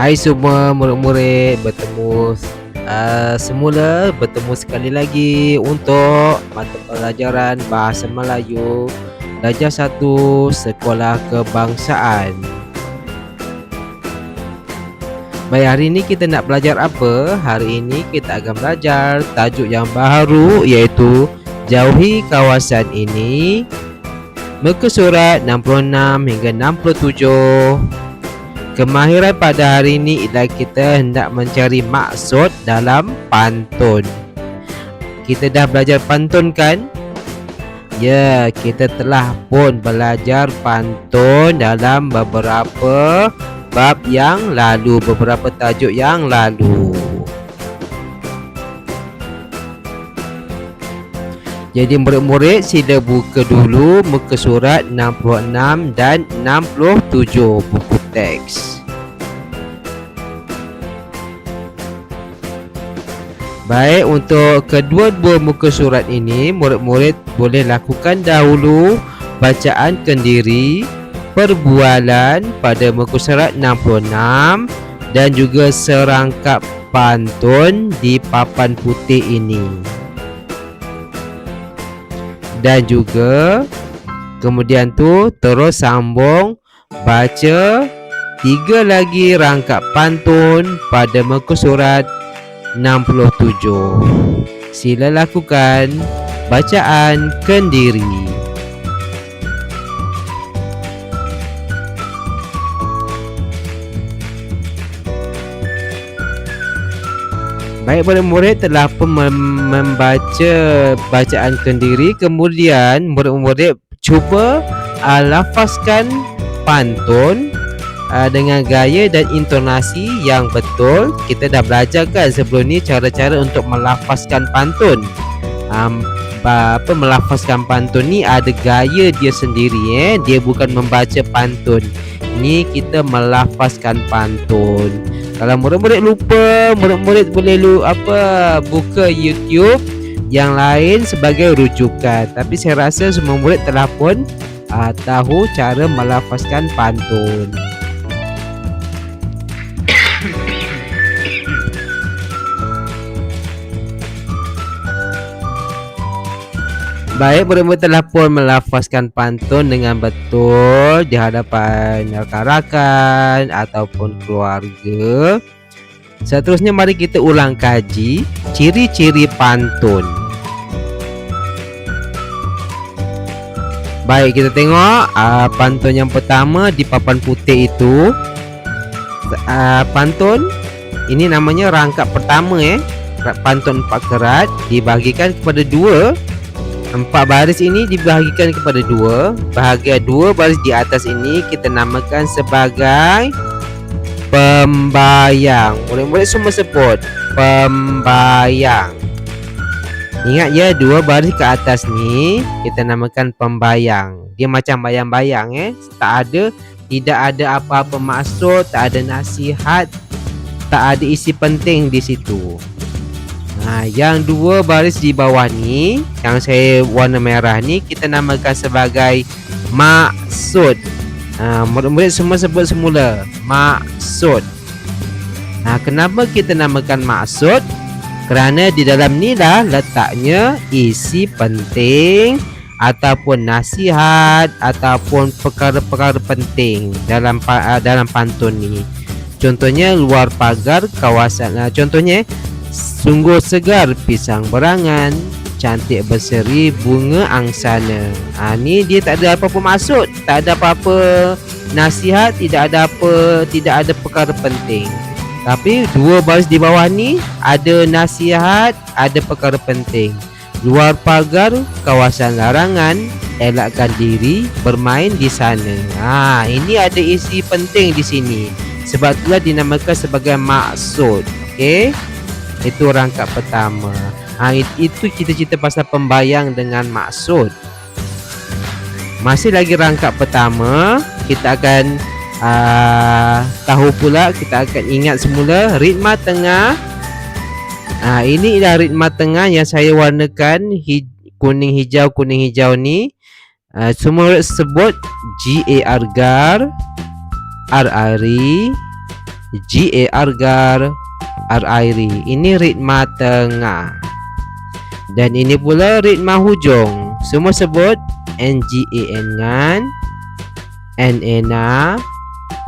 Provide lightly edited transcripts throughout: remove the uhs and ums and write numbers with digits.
Hai semua murid-murid, semula bertemu sekali lagi untuk mata pelajaran Bahasa Melayu Darjah 1 Sekolah Kebangsaan. Baik, hari ini kita nak belajar apa? Hari ini kita akan belajar tajuk yang baru, iaitu jauhi kawasan ini. Muka surat 66 hingga 67. Kemahiran pada hari ini ialah kita hendak mencari maksud dalam pantun. Kita dah belajar pantun kan? Ya, kita telah pun belajar pantun dalam beberapa bab yang lalu, beberapa tajuk yang lalu. Jadi murid-murid sila buka dulu muka surat 66 dan 67 buku teks. Baik, untuk kedua-dua muka surat ini murid-murid boleh lakukan dahulu bacaan kendiri, perbualan pada muka surat 66 dan juga serangkap pantun di papan putih ini. Dan juga kemudian tu terus sambung baca 3 lagi rangkap pantun pada muka surat 67. Sila lakukan bacaan kendiri. Baik, murid-murid telah pun membaca bacaan kendiri. Kemudian murid-murid cuba lafazkan pantun dengan gaya dan intonasi yang betul. Kita dah belajar kan sebelum ni cara-cara untuk melafazkan pantun. Melafazkan pantun ni ada gaya dia sendiri. Dia bukan membaca pantun. Ni kita melafazkan pantun. Kalau murid-murid lupa, murid-murid boleh buka YouTube yang lain sebagai rujukan. Tapi saya rasa semua murid telah pun tahu cara melafazkan pantun. Baik, murid-murid telah pun melafazkan pantun dengan betul di hadapan rakan-rakan ataupun keluarga. Seterusnya mari kita ulang kaji ciri-ciri pantun. Baik, kita tengok pantun yang pertama di papan putih itu. Pantun ini namanya rangkap pertama. Pantun 4 kerat dibahagikan kepada 2. 4 baris ini dibahagikan kepada 2. Bahagian 2 baris di atas ini kita namakan sebagai pembayang. Murid-murid semua sebut pembayang. Ingat ya, 2 baris ke atas ni kita namakan pembayang. Dia macam bayang-bayang. Tidak ada apa-apa maksud, tak ada nasihat, tak ada isi penting di situ. Yang 2 baris di bawah ni, yang saya warna merah ni, kita namakan sebagai maksud. Murid-murid semua sebut semula maksud. Kenapa kita namakan maksud? Kerana di dalam ni lah letaknya isi penting ataupun nasihat ataupun perkara-perkara penting dalam pantun ni. Contohnya luar pagar kawasan. Contohnya sungguh segar pisang berangan, cantik berseri bunga angsana. Ni dia tak ada apa-apa maksud, tak ada apa-apa nasihat, tidak ada perkara penting. Tapi 2 baris di bawah ni ada nasihat, ada perkara penting. Luar pagar kawasan larangan, elakkan diri bermain di sana. Ini ada isi penting di sini. Sebab itulah dinamakan sebagai maksud. Okey. Itu rangkap pertama. Itu cerita-cerita pasal pembayang dengan maksud. Masih lagi rangkap pertama, kita akan tahu pula, kita akan ingat semula ritma tengah. Ini adalah ritma tengah yang saya warnakan kuning hijau ni. Semua sebut GAR, gar, RRI, G-A-R-GAR, R-I-R-I. Ini ritma tengah. Dan ini pula ritma hujung. Semua sebut N-G-A-N ngan, N-E-N-A,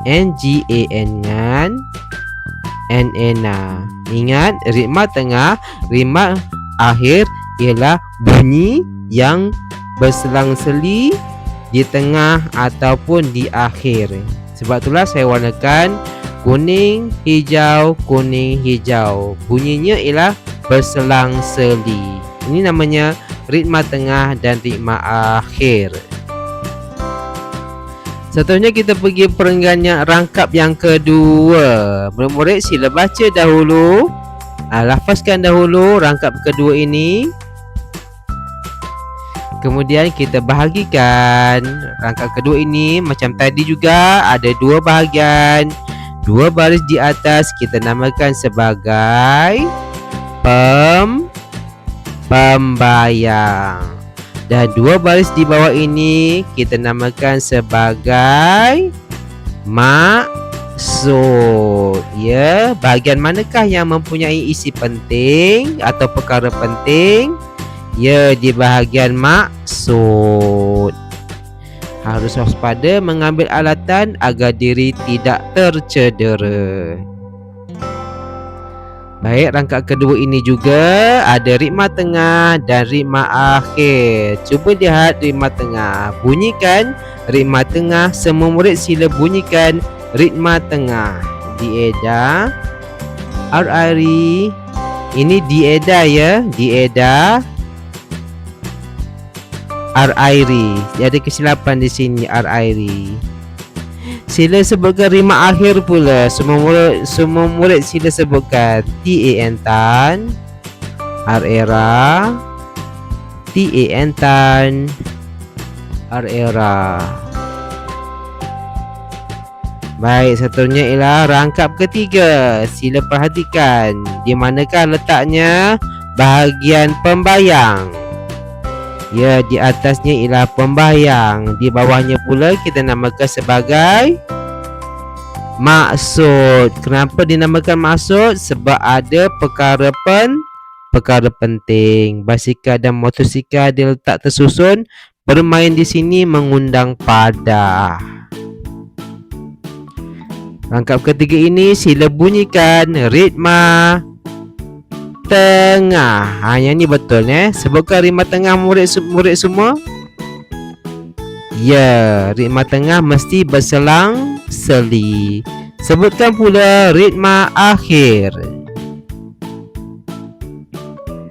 N-G-A-N ngan, N-E-N-A. Ingat, ritma tengah, ritma akhir ialah bunyi yang berselang-seli di tengah ataupun di akhir. Sebab itulah saya warnakan kuning, hijau, kuning, hijau. Bunyinya ialah berselang-seli. Ini namanya ritma tengah dan ritma akhir. Seterusnya kita pergi perenggan rangkap yang kedua. Murid-murid sila baca dahulu, lafazkan dahulu rangkap kedua ini. Kemudian kita bahagikan. Rangkap kedua ini macam tadi juga ada dua bahagian. Dua baris di atas kita namakan sebagai pembayang. Dan dua baris di bawah ini kita namakan sebagai maksud. Ya, bahagian manakah yang mempunyai isi penting atau perkara penting? Ya, di bahagian maksud. Harus waspada mengambil alatan agar diri tidak tercedera. Baik, rangkap kedua ini juga ada ritma tengah dan ritma akhir. Cuba lihat ritma tengah. Bunyikan ritma tengah. Semua murid sila bunyikan ritma tengah. Dieda, R-I-R-I. Ini dieda ya, dieda, R-I-R-I. Ada kesilapan di sini, R-I-R-I. Sila sebutkan ritma akhir pula. Semua murid sila sebutkan T-A-N tan, R-E-R-A, T-A-N tan, R-E-R-A. Baik, seterusnya ialah rangkap ketiga. Sila perhatikan di manakah letaknya bahagian pembayang. Ya, di atasnya ialah pembayang. Di bawahnya pula kita namakan sebagai maksud. Kenapa dinamakan maksud? Sebab ada perkara penting. Basikal dan motosikal diletak tersusun. Bermain di sini mengundang padah. Rangkap ketiga ini sila bunyikan ritma tengah. Yang ni betul sebutkan ritma tengah murid semua. Ya, ritma tengah mesti berselang-seli. Sebutkan pula ritma akhir.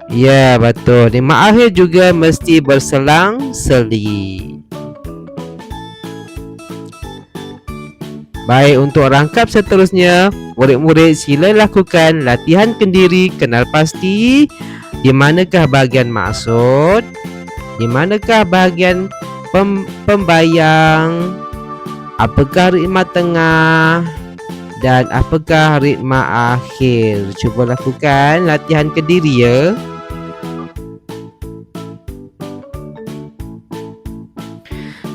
Ya, betul. Ritma akhir juga mesti berselang-seli. Baik, untuk rangkap seterusnya, murid-murid sila lakukan latihan kendiri kenal pasti di manakah bahagian maksud, di manakah bahagian pembayang, apakah ritma tengah dan apakah ritma akhir. Cuba lakukan latihan kendiri ya.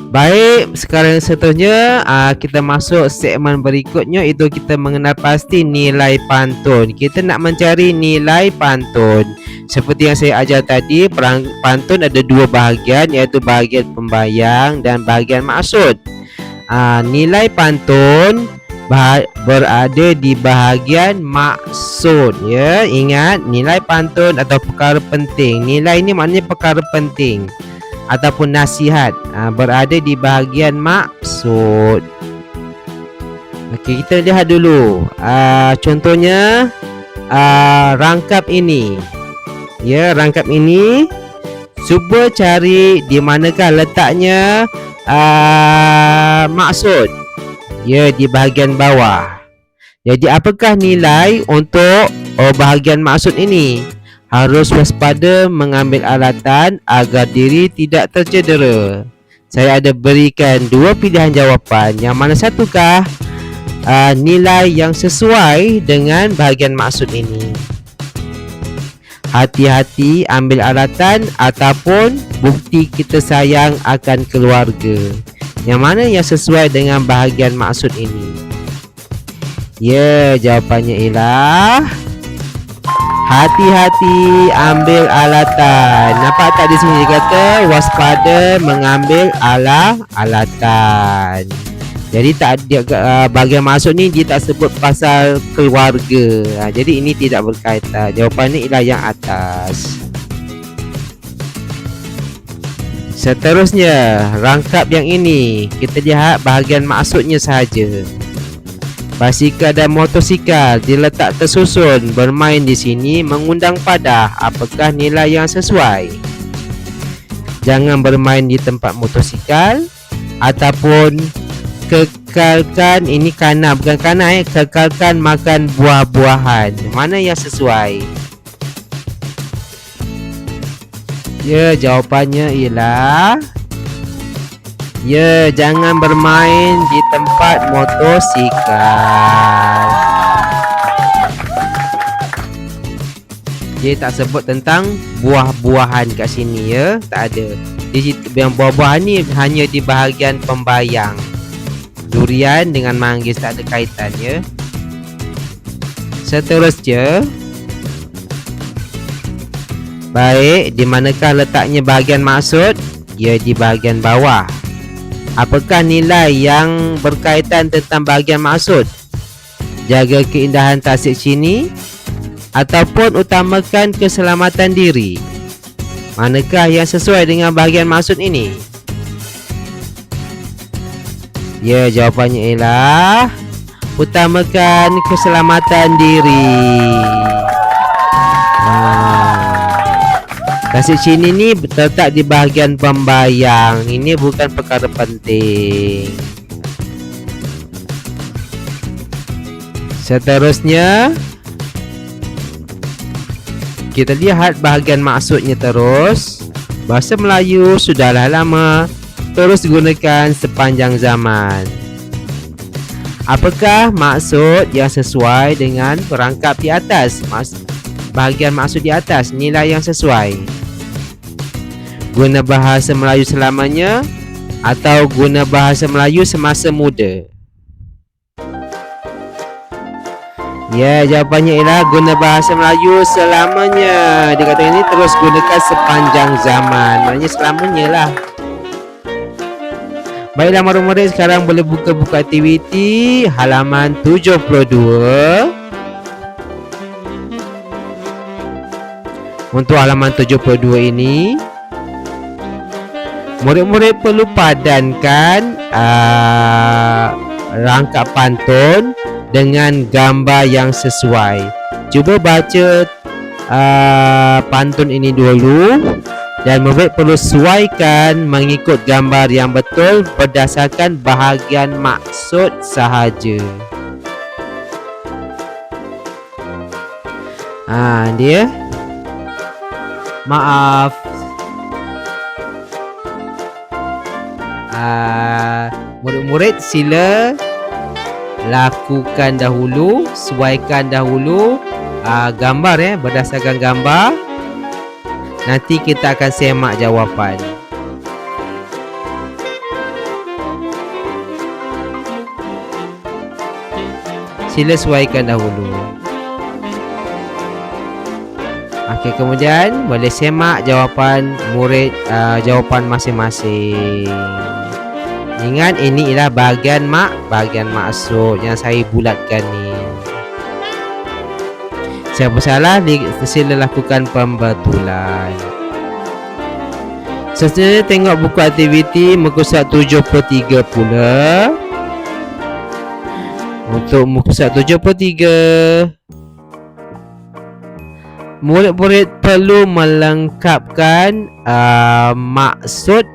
Baik, sekarang seterusnya kita masuk segmen berikutnya, itu kita mengenal pasti nilai pantun. Kita nak mencari nilai pantun. Seperti yang saya ajar tadi, pantun ada dua bahagian, iaitu bahagian pembayang dan bahagian maksud. Nilai pantun berada di bahagian maksud ya. Ingat, nilai pantun atau perkara penting. Nilai ini maknanya perkara penting ataupun nasihat, berada di bahagian maksud. Okey, kita lihat dulu. Contohnya rangkap ini. Ya, rangkap ini. Cuba cari di manakah letaknya maksud. Ya, di bahagian bawah. Jadi apakah nilai untuk bahagian maksud ini? Harus waspada mengambil alatan agar diri tidak tercedera. Saya ada berikan dua pilihan jawapan. Yang mana satukah nilai yang sesuai dengan bahagian maksud ini? Hati-hati ambil alatan ataupun bukti kita sayang akan keluarga. Yang mana yang sesuai dengan bahagian maksud ini? Ya, jawapannya ialah hati-hati ambil alatan. Nampak tak di sini dia kata waspada mengambil alatan. Jadi tak ada bahagian masuk ni dia tak sebut pasal keluarga. Jadi ini tidak berkaitan. Jawapannya ialah yang atas. Seterusnya, rangkap yang ini. Kita lihat bahagian maksudnya sahaja. Basikal dan motosikal diletak tersusun bermain di sini mengundang padah. Apakah nilai yang sesuai? Jangan bermain di tempat motosikal ataupun kekalkan, ini kana bukan kana kekalkan makan buah-buahan. Mana yang sesuai? Ya, jawapannya ialah ya, jangan bermain di tempat motosikal. Dia tak sebut tentang buah-buahan kat sini ya, tak ada. Yang buah-buahan ni hanya di bahagian pembayang. Durian dengan manggis tak ada kaitan ya. Seterusnya, baik, di manakah letaknya bahagian maksud? Ya, di bahagian bawah. Apakah nilai yang berkaitan tentang bahagian maksud? Jaga keindahan tasik sini ataupun utamakan keselamatan diri? Manakah yang sesuai dengan bahagian maksud ini? Ya, jawapannya ialah utamakan keselamatan diri. Tasik sini ni terletak di bahagian pembayang. Ini bukan perkara penting. Seterusnya, kita lihat bahagian maksudnya terus. Bahasa Melayu sudahlah lama, terus gunakan sepanjang zaman. Apakah maksud yang sesuai dengan perangkap di atas? Bahagian maksud di atas, nilai yang sesuai. Guna bahasa Melayu selamanya atau guna bahasa Melayu semasa muda? Ya, jawapannya ialah guna bahasa Melayu selamanya. Dia kata ini terus gunakan sepanjang zaman. Maknanya selamanya lah. Baiklah murid-murid, sekarang boleh buka buku aktiviti halaman 72. Untuk halaman 72 ini, murid-murid perlu padankan rangkap pantun dengan gambar yang sesuai. Cuba baca pantun ini dulu dan murid perlu sesuaikan mengikut gambar yang betul berdasarkan bahagian maksud sahaja. Dia maaf, murid-murid sila lakukan dahulu, sesuaikan dahulu gambar berdasarkan gambar. Nanti kita akan semak jawapan. Sila sesuaikan dahulu. Okey, kemudian boleh semak jawapan murid, jawapan masing-masing. Ingat, ini ialah bahagian maksud yang saya bulatkan ni. Siapa salah, sila lakukan pembetulan. Seterusnya tengok buku aktiviti muka surat 73 pula. Untuk muka surat 73, murid-murid perlu melengkapkan maksud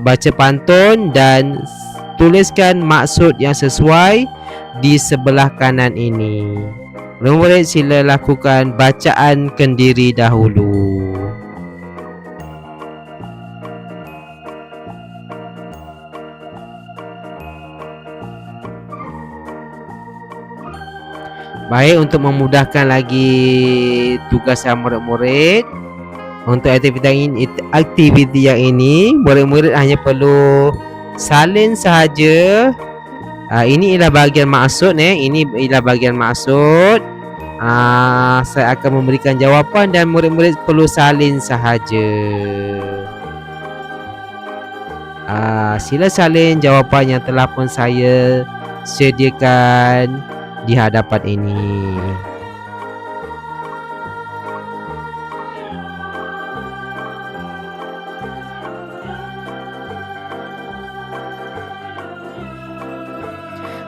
baca pantun dan tuliskan maksud yang sesuai di sebelah kanan ini. Murid-murid sila lakukan bacaan kendiri dahulu. Baik, untuk memudahkan lagi tugas murid-murid, untuk aktiviti yang ini, murid-murid hanya perlu salin sahaja Ini ialah bahagian maksud ini ialah bahagian maksud. Saya akan memberikan jawapan dan murid-murid perlu salin sahaja. Sila salin jawapan yang telah pun saya sediakan di hadapan ini.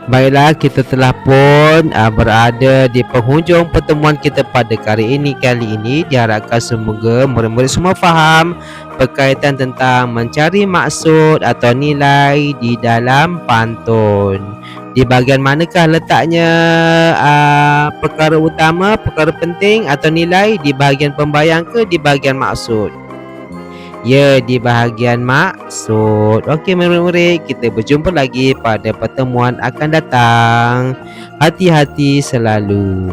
Baiklah, kita telah pun berada di penghujung pertemuan kita pada kali ini. Diharapkan semoga murid-murid semua faham berkaitan tentang mencari maksud atau nilai di dalam pantun. Di bahagian manakah letaknya perkara utama, perkara penting atau nilai? Di bahagian pembayang ke di bahagian maksud? Ya, di bahagian maksud. Okey murid-murid, kita berjumpa lagi pada pertemuan akan datang. Hati-hati selalu.